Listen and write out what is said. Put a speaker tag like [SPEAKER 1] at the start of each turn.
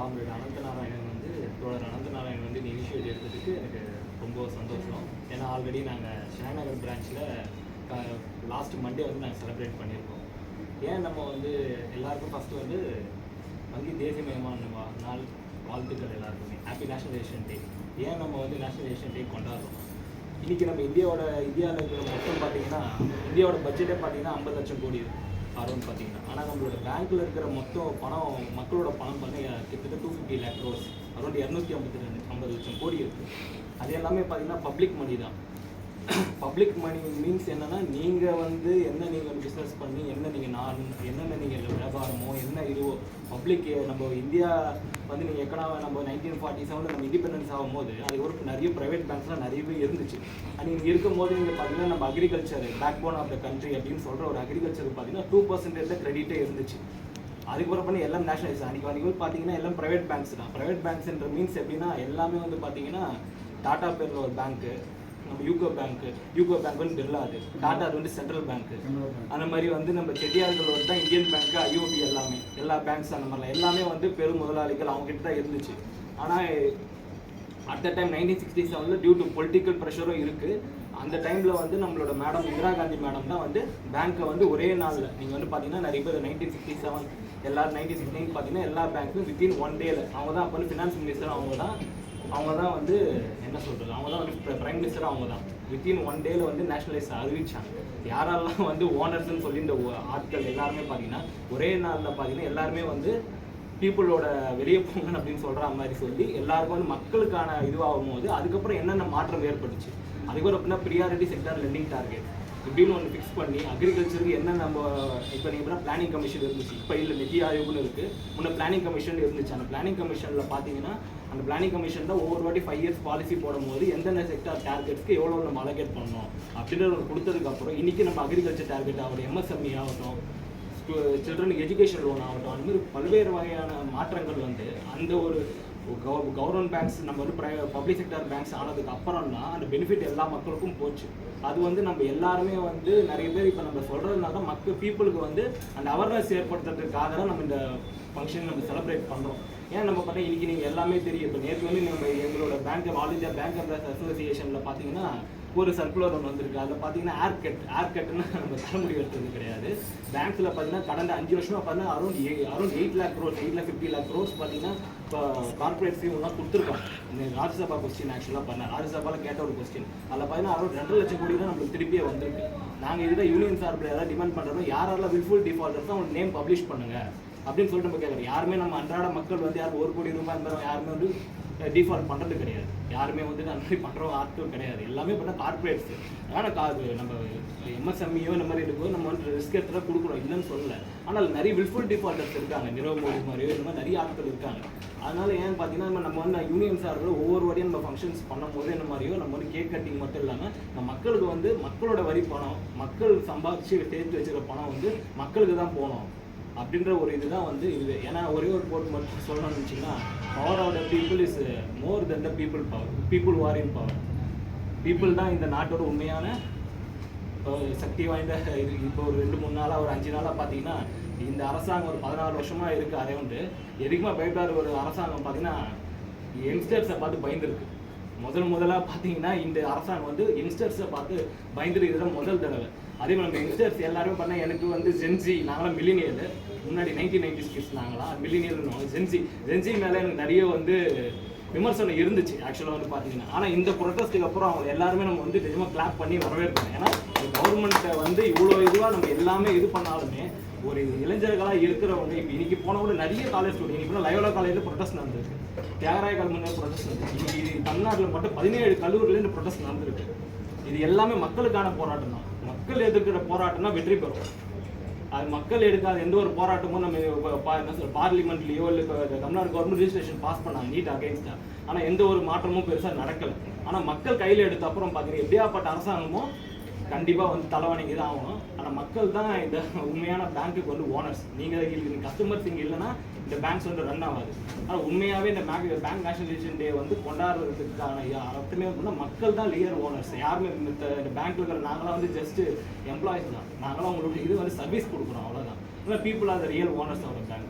[SPEAKER 1] Comrade Ananthanarayanan வந்து தோழர் அனந்தநாராயணன் வந்து இனிஷியேட் எடுத்ததுக்கு எனக்கு ரொம்ப சந்தோஷம். ஏன்னா ஆல்ரெடி நாங்கள் ஷாநகர் பிரான்ச்சில் லாஸ்ட் மண்டே வந்து நாங்கள் செலிப்ரேட் பண்ணியிருக்கோம். ஏன் நம்ம வந்து எல்லாருக்கும் ஃபஸ்ட்டு வந்து வங்கி தேசியமயமான நாள் வாழ்த்துக்கள் எல்லாருக்குமே, ஹாப்பி நேஷனலைசேஷன் டே. ஏன் நம்ம வந்து நேஷனலைசேஷன் டே கொண்டாடுறோம்? இன்றைக்கி நம்ம இந்தியாவில் இருக்கிற மொத்தம் பார்த்தீங்கன்னா இந்தியாவோட பட்ஜெட்டே பார்த்தீங்கன்னா 50 லட்சம் கோடி அரௌண்ட் பார்த்தீங்கன்னா. ஆனால் நம்மளோட பேங்க்கில் இருக்கிற மொத்தம் பணம், மக்களோட பணம் பார்த்தீங்கன்னா கிட்டத்தட்ட 250 lakh crores, அரௌண்ட் 250 லட்சம் கோடி இருக்குது. அது எல்லாமே பார்த்தீங்கன்னா பப்ளிக் மணி தான். பப்ளிக் மணி மீன்ஸ் என்னென்னா, நீங்கள் வந்து என்ன நீங்கள் பிஸ்னஸ் பண்ணி என்னென்ன நீங்கள் வியாபாரமோ என்ன இதுவோ பப்ளிக் நம்ம இந்தியா வந்து நீங்கள் நம்ம 1947 நம்ம இண்டிபெண்டன்ஸ் ஆகும்போது அது ஒரு நிறைய ப்ரைவேட் பேங்க்ஸ்லாம் நிறையவே இருந்துச்சு. நீங்கள் இருக்கும்போது நீங்கள் பார்த்தீங்கன்னா நம்ம agriculture backbone of the country அப்படின்னு சொல்கிற ஒரு அக்ரிகல்ச்சர் பார்த்தீங்கன்னா 2% தான் கிரெடிட்டே இருந்துச்சு. அதுக்கப்புறம் பண்ணி எல்லாம் நேஷனலைஸ் அன்றைக்கி பார்த்தீங்கன்னா எல்லாம் ப்ரைவேட் பேங்க்ஸ் தான். ப்ரைவேட் பேங்க்ஸ்ன்ற மீன்ஸ் எப்படின்னா எல்லாமே வந்து பார்த்தீங்கன்னா டாடா பேரில் ஒரு பேங்க்கு, நம்ம யூகோ பேங்க் வந்து பிர்லா, அது டாடா அது வந்து சென்ட்ரல் பேங்க்கு. அந்த மாதிரி வந்து நம்ம செட்டியார்கள் வந்து தான் இந்தியன் பேங்க்கு, ஐஓபி எல்லாமே எல்லா பேங்க்ஸ் அந்த மாதிரிலாம் எல்லாமே வந்து பெரும் முதலாளிகள் அவங்ககிட்ட தான் இருந்துச்சு. ஆனால் at the time 1967 due to political ப்ரெஷரும் இருக்குது. அந்த டைமில் வந்து நம்மளோட மேடம் இந்திரா காந்தி மேடம் தான் வந்து பேங்க்கை வந்து ஒரே நாளில் நீங்கள் வந்து பார்த்தீங்கன்னா நிறைய பேர் 1967 எல்லாரும் 1969 பார்த்தீங்கன்னா எல்லா பேங்க்கும் வித்தின் 1 டேல அவங்க தான் அப்போ வந்து ஃபினான்ஸ் மினிஸ்டர் அவங்க தான் வந்து என்ன சொல்கிறது, அவங்க தான் வந்து பிரைம் மினிஸ்டர் அவங்க தான் வித்தின் 1 டேல வந்து நேஷனலைஸ் அறிவிச்சாங்க. யாரெல்லாம் வந்து ஓனர்ஸ்ன்னு சொல்லி இந்த ஆட்கள் எல்லாருமே பார்த்தீங்கன்னா ஒரே நாளில் பார்த்தீங்கன்னா எல்லாருமே வந்து பீப்புளோட வெளியே போங்கன்னு அப்படின்னு சொல்கிற மாதிரி சொல்லி எல்லாருக்கும் வந்து மக்களுக்கான இதுவாகும் போது அதுக்கப்புறம் என்னென்ன மாற்றம் ஏற்பட்டுச்சு. அதுக்கப்புறம் அப்படின்னா ப்ரியாரிட்டி செக்டார் லெண்டிங் டார்கெட் இப்படின்னு ஒன்று ஃபிக்ஸ் பண்ணி அக்ரிகல்ச்சருக்கு என்ன நம்ம இப்போ நீங்கள் பிளானிங் கமிஷன் இருந்துச்சு, இப்போ இல்லை நிதி ஆயோக்னு இருக்குது, முன்னே பிளானிங் கமிஷன் இருந்துச்சு. அந்த பிளானிங் கமிஷனில் பார்த்தீங்கன்னா அந்த பிளானிங் கமிஷன் தான் ஒவ்வொரு வாட்டி 5 years பாலிசி போடும்போது எந்தெந்த செக்டார் டார்கெட்ஸ்க்கு எவ்வளோ நம்ம அலோகேட் பண்ணணும் அப்படின்ற ஒரு கொடுத்ததுக்கப்புறம் இன்றைக்கி நம்ம அக்ரிகல்ச்சர் டார்கெட் ஆகட்டும், எம்எஸ்எம்இ ஆகட்டும், சில்ட்ரனுக்கு எஜுகேஷன் லோன் ஆகட்டும், அந்த மாதிரி பல்வேறு வகையான மாற்றங்கள் வந்து அந்த ஒரு கவர்மெண்ட் பேங்க்ஸ் நம்ம வந்து பப்ளிக் செக்டர் பேங்க்ஸ் ஆனதுக்கு அப்புறம் தான் அந்த பெனிஃபிட் எல்லா மக்களுக்கும் போச்சு. அது வந்து நம்ம எல்லாருமே வந்து நிறைய பேர் இப்போ நம்ம சொல்கிறதுனால பீப்புளுக்கு வந்து அந்த அவேர்னஸ் ஏற்படுத்துறதுக்காக தான் நம்ம இந்த ஃபங்க்ஷன் நம்ம செலிப்ரேட் பண்ணுறோம். ஏன் நம்ம பார்த்தா இன்றைக்கி நீங்கள் எல்லாமே தெரியும். இப்போ நேற்று வந்து நம்ம எங்களோட bank all India bank employees அசோசியேஷனில் பார்த்தீங்கன்னா ஒரு சர்க்குலர் ஒன்று வந்திருக்கு. அதில் பார்த்தீங்கன்னா ஏர் கட்டுன்னு நம்ம தலைமுடி எடுத்தது கிடையாது. பேங்க்ஸில் பார்த்தீங்கன்னா கடந்த 5 வருஷமாக பார்த்தீங்கன்னா around 8 lakh crores 850 lakh crores பார்த்தீங்கன்னா இப்போ கார்பரேட் ஃபீம்லாம் கொடுத்துருக்காங்க. இந்த ராஜ்யசபா கொஸ்டின் ஆக்சுவலாக பண்ணேன், ராஜ்யசபாவில் கேட்ட ஒரு கொஸ்டின் அதில் பார்த்தீங்கன்னா அரௌண்ட் 2 லட்சம் கோடி தான் நம்மளுக்கு திருப்பியே வந்திருக்கு. நாங்கள் இதுதான் யூனியன் சார்பில் யாராவது டிமாண்ட் பண்ணுறோம், யாரெல்லாம் வில்ஃபுல் டிஃபால்டர்ஸ் அவங்க நேம் பப்ளிஷ் பண்ணுங்கள் அப்படின்னு சொல்லிட்டு நம்ம கேட்குறோம். யாருமே நம்ம அன்றாட மக்கள் வந்து யாரும் 1 கோடி ரூபாய் இருந்தாலும் யாருமே வந்து டிஃபால்ட் பண்ணுறது கிடையாது. யாருமே வந்து அந்த மாதிரி பண்ணுற ஆட்கள் கிடையாது. எல்லாமே பண்ண கார்பரேட்ஸு. ஆனால் நம்ம எம்எஸ்எம்இயோ இந்த மாதிரி இருக்கும்போது நம்ம வந்து ரிஸ்க் எடுத்துகிட்டு கொடுக்குறோம், இல்லைன்னு சொல்லலை. ஆனால் நிறைய வில்ஃபுல் டிஃபால்டர்ஸ் இருக்காங்க, நிரவ் மோடி மாதிரியோ இந்த மாதிரி நிறைய ஆட்கள் இருக்காங்க. அதனால் ஏன்னு பார்த்தீங்கன்னா நம்ம வந்து யூனியன் சார்பில் ஒவ்வொரு வாட்டியும் நம்ம ஃபங்க்ஷன்ஸ் பண்ணும்போது இந்த மாதிரியோ நம்ம வந்து கேக் கட்டிங் மட்டும் இல்லாமல் நம்ம மக்களுக்கு வந்து மக்களோட வரி பணம், மக்கள் சம்பாதிச்சு சேர்த்து வச்சுக்கிற பணம் வந்து மக்களுக்கு தான் போகணும் அப்படின்ற ஒரு இதுதான் வந்து இது. ஏன்னா ஒரே ஒரு கோட் மட்டும் சொல்லணும்னு வச்சிங்கன்னா, power of the people is more than the people power, people are in power. People தான் இந்த நாட்டோட உண்மையான சக்தி வாய்ந்த இது. இப்போ ஒரு 2-3 நாளாக ஒரு 5 நாளாக பார்த்தீங்கன்னா இந்த அரசாங்கம் ஒரு 14 வருஷமாக இருக்குது. அதே வந்து எதுக்குமா பயப்படாத ஒரு அரசாங்கம் பார்த்தீங்கன்னா யங்ஸ்டர்ஸை பார்த்து பயந்துருக்கு. முதலாக பார்த்தீங்கன்னா இந்த அரசாங்கம் வந்து யங்ஸ்டர்ஸை பார்த்து பயந்துருக்குது முதல் தடவை. அதே மாதிரி நம்ம யங்ஸ்டர்ஸ் எல்லாருமே பண்ணால் எனக்கு வந்து ஜென்சி, நாங்களாம் மில்லினியல், முன்னாடி 1990s கிட்ஸ் நாங்களாம் மில்லினியல். ஜென்சி மேலே எனக்கு நிறைய வந்து விமர்சனம் இருந்துச்சு ஆக்சுவலாக வந்து பார்த்தீங்கன்னா. ஆனால் இந்த ப்ரொட்டஸ்ட்டுக்கு அப்புறம் அவங்க எல்லாருமே நம்ம வந்து நிஜமாக கிளாப் பண்ணி வரவேற்கணும். ஏன்னா கவர்மெண்ட்டை வந்து இவ்வளோ இதுவாக நம்ம எல்லாமே இது பண்ணாலுமே ஒரு இளைஞர்களாக இருக்கிறவங்க இப்போ இன்றைக்கி போனவங்க நிறைய காலேஜ் ஸ்டூடெண்ட் இப்போ லயோலா காலேஜில் ப்ரொட்டஸ்ட் நடந்திருக்கு, தியாகராய கல்முனையில் ப்ரொட்டஸ்ட் நடந்திருக்கு. இது தமிழ்நாட்டில் மட்டும் 17 கல்லூரிகளில் இந்த ப்ரொட்டஸ்ட் நடந்திருக்கு. இது எல்லாமே மக்களுக்கான போராட்டம் தான். மக்கள் எதிர்க்கிற போராட்டம்னா வெற்றி பெறும். அது மக்கள் எடுக்காத எந்த ஒரு போராட்டமும் நம்ம பார்லிமெண்ட்லேயோ இல்லை தமிழ்நாடு கவர்மெண்ட் ரிஜிஸ்ட்ரேஷன் பாஸ் பண்ணாங்க நீட் அகைன்ஸ்டாக. ஆனால் எந்த ஒரு மாற்றமும் பெருசாக நடக்கலை. ஆனால் மக்கள் கையில் எடுத்த அப்புறம் பார்த்தீங்கன்னா எப்படியாப்பட்ட அரசாங்கமும் கண்டிப்பாக வந்து தலைவணிக்கு தான் ஆகணும். ஆனால் மக்கள் தான் இந்த உண்மையான பேங்க்குக்கு வந்து ஓனர்ஸ். நீங்கள் கஸ்டமர்ஸ் இங்கே இல்லைன்னா இந்த பேங்க்ஸ் வந்து ரன் ஆகாது. ஆனால் உண்மையாகவே இந்த பேங்க் நேஷனலைசேஷன் டே வந்து கொண்டாடுறதுக்கான அர்த்தமே அப்படின்னா மக்கள் தான் லியர் ஓனர்ஸ். யாருமே இந்த பேங்க்கில் இருக்கிற நாங்களாம் வந்து ஜஸ்ட்டு எம்ப்ளாயிஸ் தான். நாங்களாம் அவங்களோட இது வந்து சர்வீஸ் கொடுக்குறோம், அவ்வளோதான். இல்லை people are the real owners of the bank.